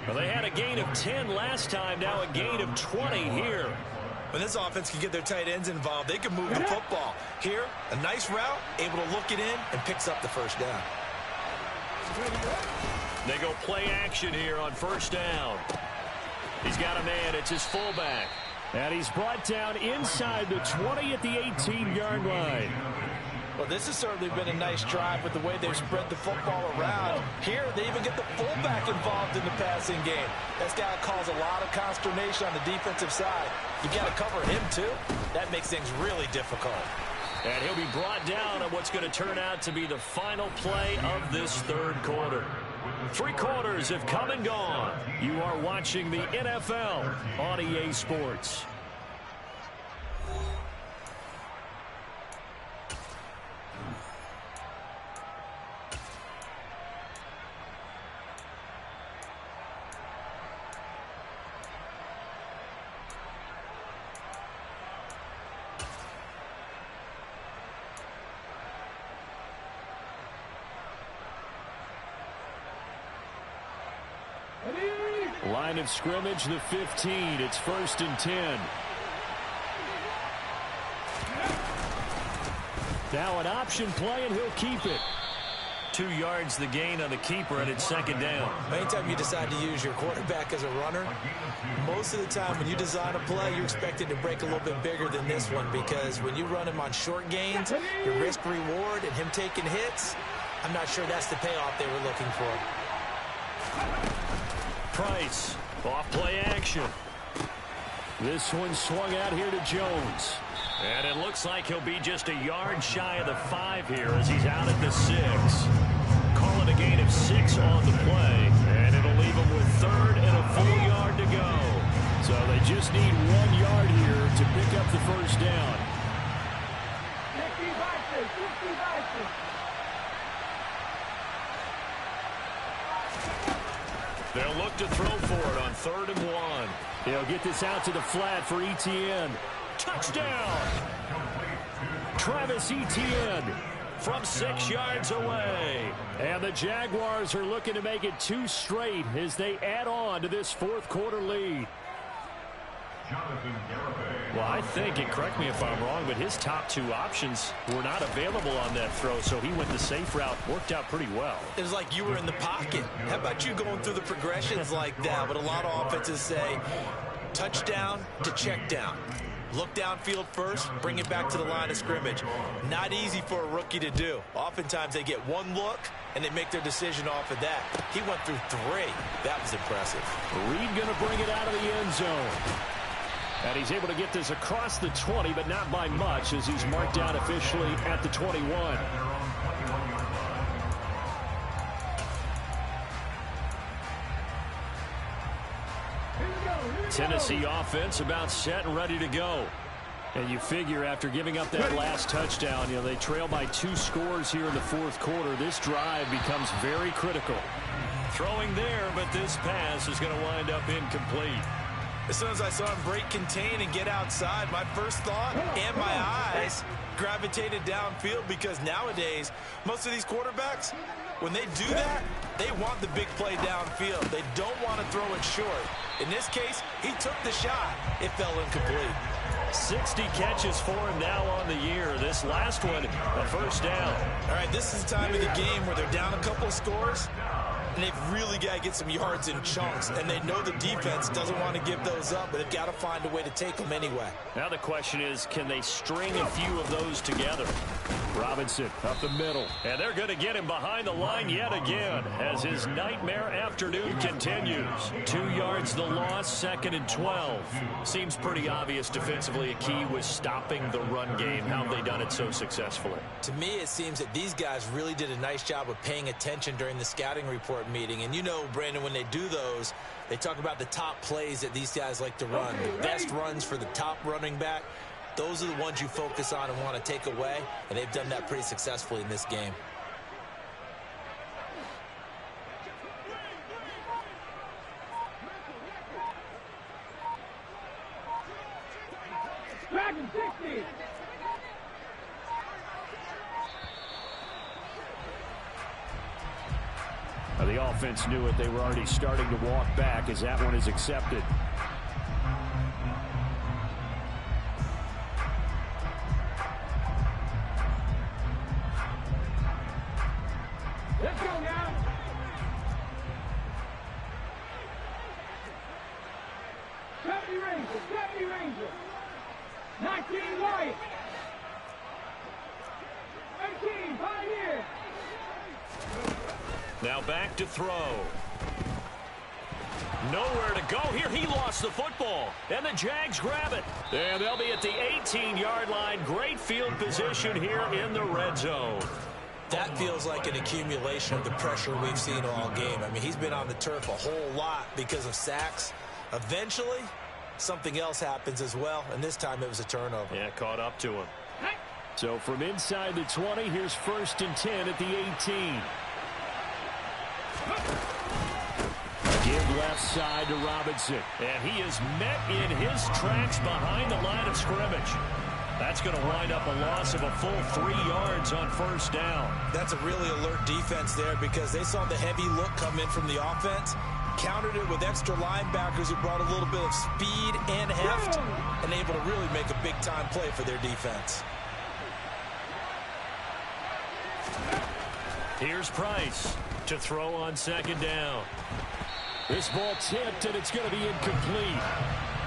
Well, they had a gain of 10 last time, now a gain of 20 here. When this offense can get their tight ends involved, they can move the football. Here, a nice route, able to look it in, and picks up the first down. They go play action here on first down. He's got a man, it's his fullback. And he's brought down inside the 20 at the 18-yard line. Well, this has certainly been a nice drive with the way they've spread the football around. Here, they even get the fullback involved in the passing game. That's got to cause a lot of consternation on the defensive side. You got to cover him, too. That makes things really difficult. And he'll be brought down on what's going to turn out to be the final play of this 3rd quarter. 3 quarters have come and gone. You are watching the NFL on EA Sports. Line of scrimmage, the 15. It's 1st and 10. Now an option play, and he'll keep it. 2 yards the gain on the keeper, and it's 2nd down. Anytime you decide to use your quarterback as a runner, most of the time when you design a play, you're expected to break a little bit bigger than this one because when you run him on short gains, your risk-reward and him taking hits, I'm not sure that's the payoff they were looking for. Price, off play action. This one swung out here to Jones. And it looks like he'll be just a yard shy of the 5 here as he's out at the 6. Call it a gain of 6 on the play. And it'll leave him with 3rd and a full yard to go. So they just need 1 yard here to pick up the first down. They'll look to throw for it on 3rd and 1. He'll get this out to the flat for Etienne. Touchdown! Travis Etienne from 6 yards away. And the Jaguars are looking to make it 2 straight as they add on to this 4th quarter lead. Well, I think, and correct me if I'm wrong, but his top 2 options were not available on that throw, so he went the safe route. Worked out pretty well. It was like you were in the pocket. How about you going through the progressions like that? But a lot of offenses say touchdown to check down. Look downfield first, bring it back to the line of scrimmage. Not easy for a rookie to do. Oftentimes they get 1 look, and they make their decision off of that. He went through 3. That was impressive. Reed going to bring it out of the end zone. And he's able to get this across the 20, but not by much, as he's marked down officially at the 21. Tennessee offense about set and ready to go. And you figure after giving up that last touchdown, they trail by 2 scores here in the fourth quarter. This drive becomes very critical. Throwing there, but this pass is going to wind up incomplete. As soon as I saw him break contain and get outside, my first thought and my eyes gravitated downfield, because nowadays, most of these quarterbacks, when they do that, they want the big play downfield. They don't want to throw it short. In this case, he took the shot. It fell incomplete. 60 catches for him now on the year. This last one, a first down. All right, this is the time of the game where they're down a couple of scores, and they've really got to get some yards in chunks, and they know the defense doesn't want to give those up, but they've got to find a way to take them anyway. Now the question is, can they string a few of those together? Robinson up the middle, and they're going to get him behind the line yet again as his nightmare afternoon continues. 2 yards the loss, 2nd and 12. Seems pretty obvious defensively a key was stopping the run game. How have they done it so successfully? To me, it seems that these guys really did a nice job of paying attention during the scouting report meeting. And you know, Brandon, when they do those, they talk about the top plays that these guys like to run. The best runs for the top running back. Those are the ones you focus on and want to take away, and they've done that pretty successfully in this game. Dragon 60. The offense knew it. They were already starting to walk back as that one is accepted. Let's go now. Seventy Ranger. 19 Wyatt. 18 Pioneer. Now back to throw. Nowhere to go here. He lost the football, and the Jags grab it. And they'll be at the 18-yard line. Great field position here in the red zone. That feels like an accumulation of the pressure we've seen all game. I mean, he's been on the turf a whole lot because of sacks. Eventually, something else happens as well, and this time it was a turnover. Yeah, caught up to him. So from inside the 20, here's 1st and 10 at the 18. Give left side to Robinson, and he is met in his tracks behind the line of scrimmage. That's going to wind up a loss of a full 3 yards on 1st down. That's a really alert defense there, because they saw the heavy look come in from the offense, countered it with extra linebackers who brought a little bit of speed and heft, and able to really make a big-time play for their defense. Here's Price to throw on 2nd down. This ball tipped, and it's going to be incomplete.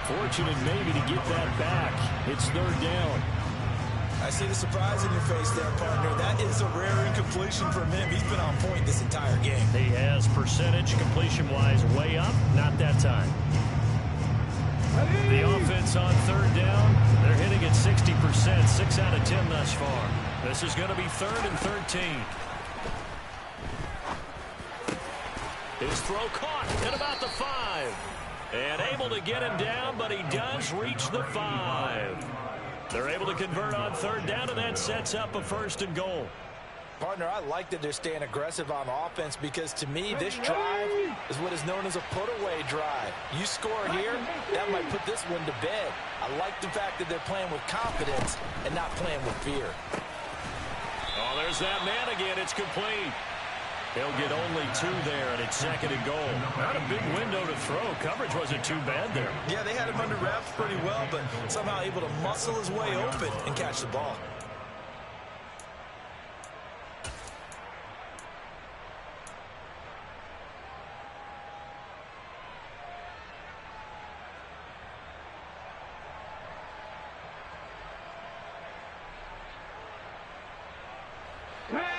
Fortunate maybe to get that back. It's 3rd down. I see the surprise in your face there, partner. That is a rare incompletion from him. He's been on point this entire game. He has percentage completion-wise way up. Not that time. The offense on 3rd down, they're hitting at 60%, 6 out of 10 thus far. This is going to be 3rd and 13. His throw caught at about the 5. And able to get him down, but he does reach the 5. They're able to convert on 3rd down, and that sets up a 1st and goal. Partner, I like that they're staying aggressive on offense, because to me, this drive is what is known as a put-away drive. You score here, that might put this one to bed. I like the fact that they're playing with confidence and not playing with fear. Oh, there's that man again. It's complete. He'll get only 2 there, and it's 2nd and goal. Not a big window to throw. Coverage wasn't too bad there. Yeah, they had him under wraps pretty well, but somehow able to muscle his way open and catch the ball.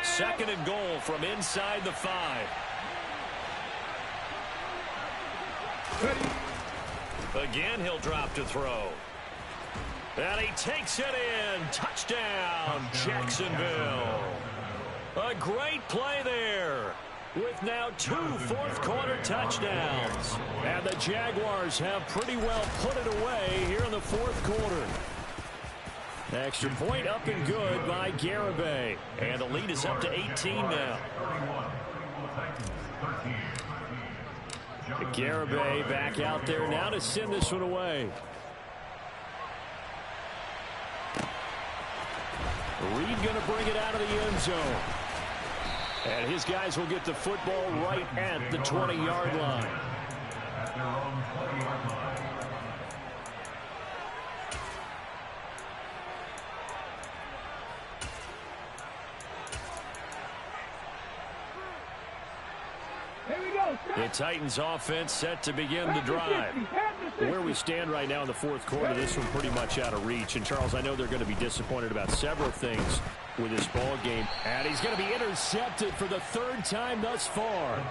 Second and goal from inside the 5. Again, he'll drop to throw. And he takes it in. Touchdown, Jacksonville. A great play there, with now 2 fourth-quarter touchdowns. And the Jaguars have pretty well put it away here in the fourth quarter. Extra point up and good by Garibay. And the lead is up to 18 now. Garibay back out there now to send this one away. Reed going to bring it out of the end zone. And his guys will get the football right at the 20-yard line. The Titans offense set to begin the drive. Where we stand right now in the fourth quarter, this one pretty much out of reach. And Charles, I know they're going to be disappointed about several things with this ball game. And he's going to be intercepted for the third time thus far.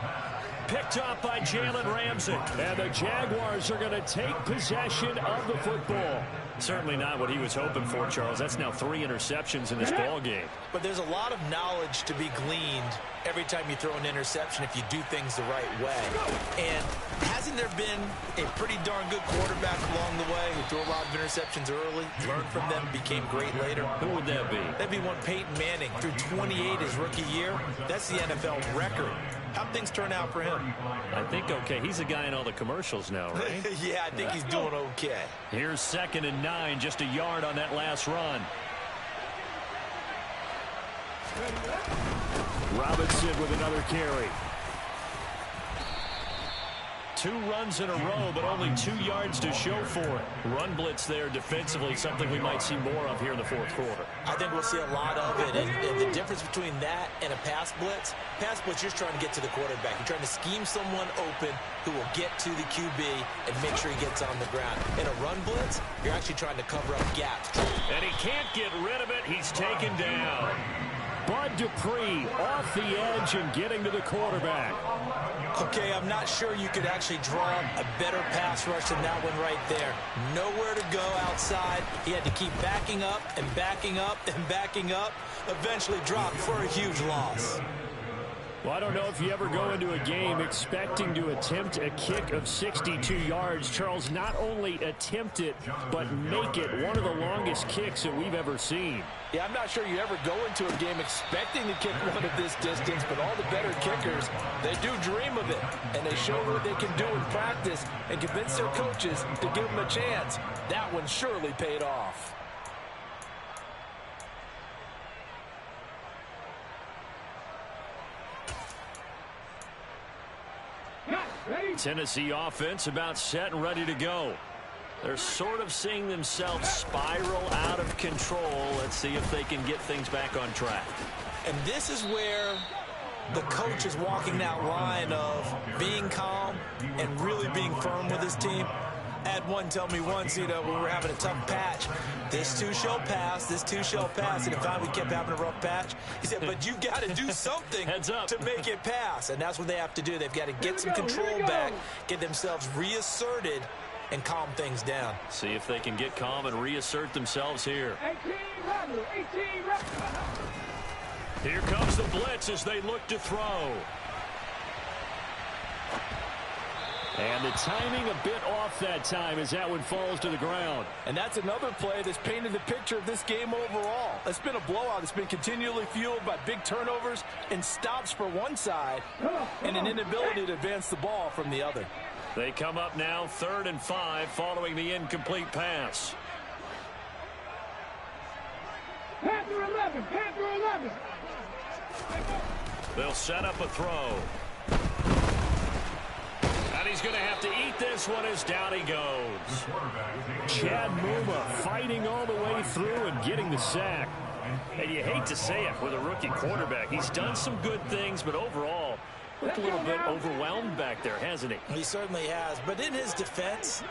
Picked up by Jalen Ramsey. And the Jaguars are going to take possession of the football. Certainly not what he was hoping for, Charles. That's now 3 interceptions in this ball game. But there's a lot of knowledge to be gleaned every time you throw an interception if you do things the right way. And hasn't there been a pretty darn good quarterback along the way who threw a lot of interceptions early, learned from them, became great later? Who would that be? That'd be one Peyton Manning, threw 28 his rookie year. That's the NFL record. How'd things turn out for him? I think okay. He's a guy in all the commercials now, right? Yeah, I think he's doing okay. Here's 2nd and 9, just a yard on that last run. Robinson with another carry. 2 runs in a row, but only 2 yards to show for it. Run blitz there defensively, something we might see more of here in the fourth quarter. I think we'll see a lot of it. And the difference between that and a pass blitz, you're just trying to get to the quarterback. You're trying to scheme someone open who will get to the QB and make sure he gets on the ground. In a run blitz, you're actually trying to cover up gaps. And he can't get rid of it. He's taken down. Bud Dupree off the edge and getting to the quarterback. Okay, I'm not sure you could actually draw a better pass rush than that one right there. Nowhere to go outside. He had to keep backing up and backing up and backing up. Eventually dropped for a huge loss. Well, I don't know if you ever go into a game expecting to attempt a kick of 62 yards. Charles, not only attempt it, but make it one of the longest kicks that we've ever seen. Yeah, I'm not sure you ever go into a game expecting to kick one of this distance, but all the better kickers, they do dream of it, and they show what they can do in practice and convince their coaches to give them a chance. That one surely paid off. Tennessee offense about set and ready to go. They're sort of seeing themselves spiral out of control. Let's see if they can get things back on track. And this is where the coach is walking that line of being calm and really being firm with his team. I had one tell me once, when we were having a tough patch, this too shall pass, this too shall pass. And if we kept having a rough patch, he said, but you got to do something to make it pass. And that's what they have to do. They've got to get some control back, get themselves reasserted, and calm things down. See if they can get calm and reassert themselves here. 18 Here comes the blitz as they look to throw. And the timing a bit off that time as that one falls to the ground. And that's another play that's painted the picture of this game overall. It's been a blowout. It's been continually fueled by big turnovers and stops for one side and an inability to advance the ball from the other. They come up now 3rd and 5 following the incomplete pass. Panther 11, Panther 11. They'll set up a throw. And he's going to have to eat this one as down he goes. Chad Muma fighting all the way through and getting the sack. And you hate to say it with a rookie quarterback. He's done some good things, but overall, looked a little bit overwhelmed back there, hasn't he? He certainly has. But in his defense,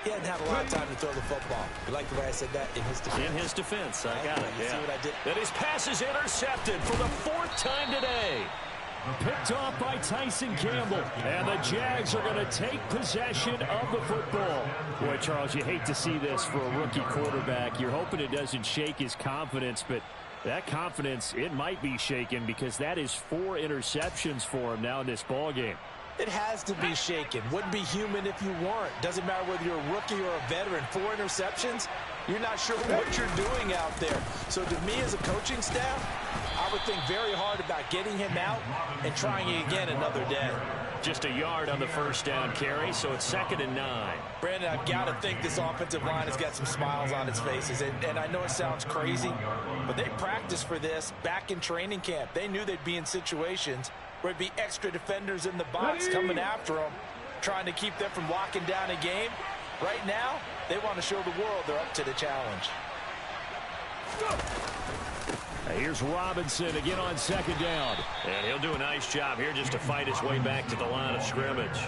he hadn't had a lot of time to throw the football. You like the way I said that? In his defense. In his defense. I got it. You see what I did? That his pass is intercepted for the 4th time today. Picked off by Tyson Campbell. And the Jags are going to take possession of the football. Boy, Charles, you hate to see this for a rookie quarterback. You're hoping it doesn't shake his confidence, but that confidence, it might be shaken because that is 4 interceptions for him now in this ballgame. It has to be shaken. Wouldn't be human if you weren't. Doesn't matter whether you're a rookie or a veteran. 4 interceptions, you're not sure what you're doing out there. So to me as a coaching staff, I would think very hard about getting him out and trying it again another day. Just a yard on the first down carry, so it's 2nd and 9. Brandon, I've got to think this offensive line has got some smiles on its faces. And I know it sounds crazy, but they practiced for this back in training camp. They knew they'd be in situations where it'd be extra defenders in the box coming after them, trying to keep them from locking down a game. Right now, they want to show the world they're up to the challenge. Here's Robinson again on 2nd down. And he'll do a nice job here just to fight his way back to the line of scrimmage.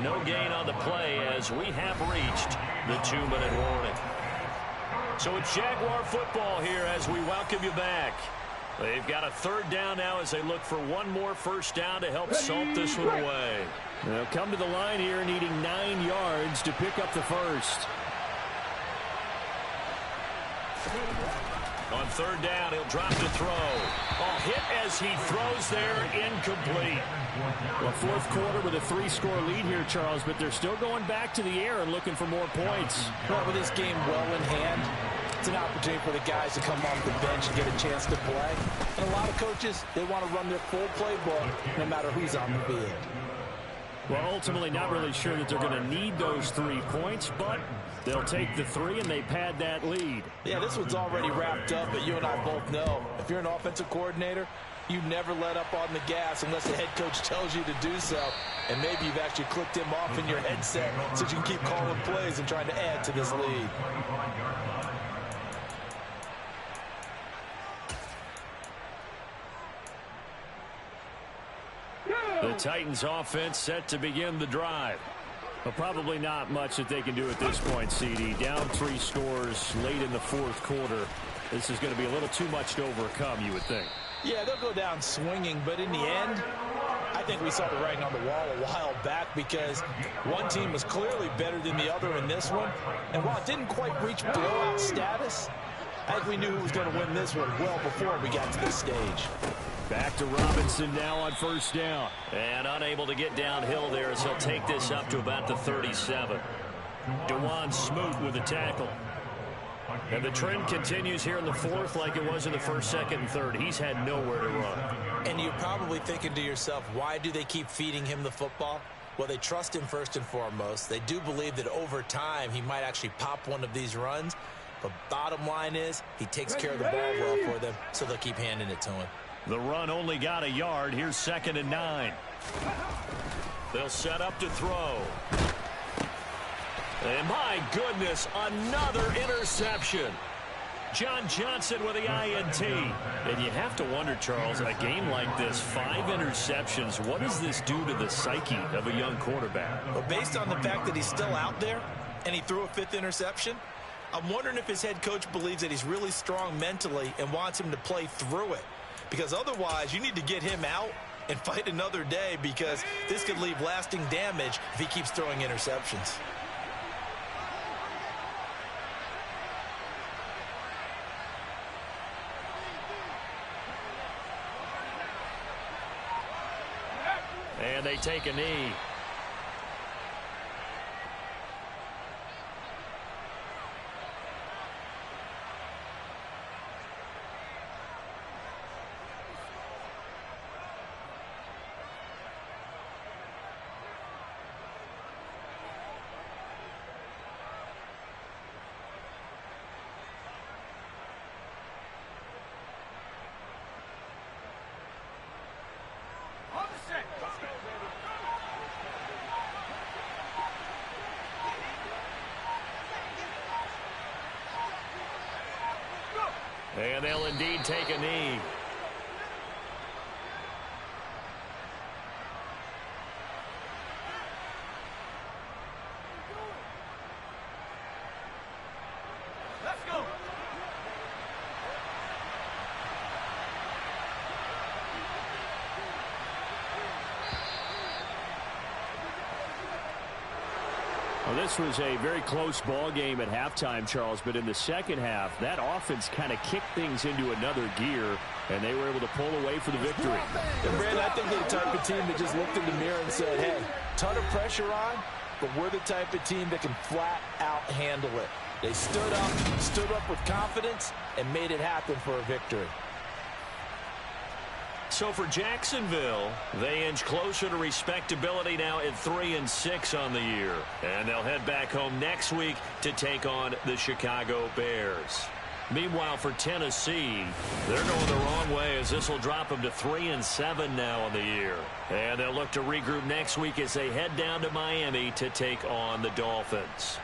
No gain on the play as we have reached the 2-minute warning. So it's Jaguar football here as we welcome you back. They've got a 3rd down now as they look for one more first down to help salt this one away. They'll come to the line here needing 9 yards to pick up the first. On 3rd down, he'll drop to throw. Oh, hit as he throws there, incomplete. Well, 4th quarter with a 3-score lead here, Charles, but they're still going back to the air and looking for more points. Well, with this game well in hand, it's an opportunity for the guys to come off the bench and get a chance to play. And a lot of coaches, they want to run their full playbook no matter who's on the field. Well, ultimately not really sure that they're going to need those 3 points, but they'll take the 3 and they pad that lead. Yeah, this one's already wrapped up, but you and I both know if you're an offensive coordinator, you never let up on the gas unless the head coach tells you to do so. And maybe you've actually clicked him off in your headset so you can keep calling plays and trying to add to this lead. The Titans offense set to begin the drive. But probably not much that they can do at this point, CD. Down 3 scores late in the 4th quarter. This is going to be a little too much to overcome, you would think. Yeah, they'll go down swinging, but in the end, I think we saw the writing on the wall a while back because one team was clearly better than the other in this one. And while it didn't quite reach blowout status, I think we knew who was going to win this one well before we got to this stage. Back to Robinson now on 1st down. And unable to get downhill there as he'll take this up to about the 37. DeJuan Smoot with a tackle. And the trend continues here in the 4th like it was in the 1st, 2nd, and 3rd. He's had nowhere to run. And you're probably thinking to yourself, why do they keep feeding him the football? Well, they trust him first and foremost. They do believe that over time he might actually pop one of these runs. But bottom line is he takes care of the ball well for them, so they'll keep handing it to him. The run only got a yard. Here's 2nd and 9. They'll set up to throw. And my goodness, another interception. John Johnson with the INT. And you have to wonder, Charles, a game like this, 5 interceptions, what does this do to the psyche of a young quarterback? Well, based on the fact that he's still out there and he threw a 5th interception, I'm wondering if his head coach believes that he's really strong mentally and wants him to play through it. Because otherwise, you need to get him out and fight another day because this could leave lasting damage if he keeps throwing interceptions. And they take a knee. And they'll indeed take a knee. Let's go. Well, this was a very close ball game at halftime, Charles, but in the second half, that offense kind of kicked things into another gear, and they were able to pull away for the victory. And Brandon, I think they're the type of team that just looked in the mirror and said, hey, ton of pressure on, but we're the type of team that can flat out handle it. They stood up with confidence, and made it happen for a victory. So for Jacksonville, they inch closer to respectability now at 3-6 on the year. And they'll head back home next week to take on the Chicago Bears. Meanwhile, for Tennessee, they're going the wrong way as this will drop them to 3-7 now on the year. And they'll look to regroup next week as they head down to Miami to take on the Dolphins.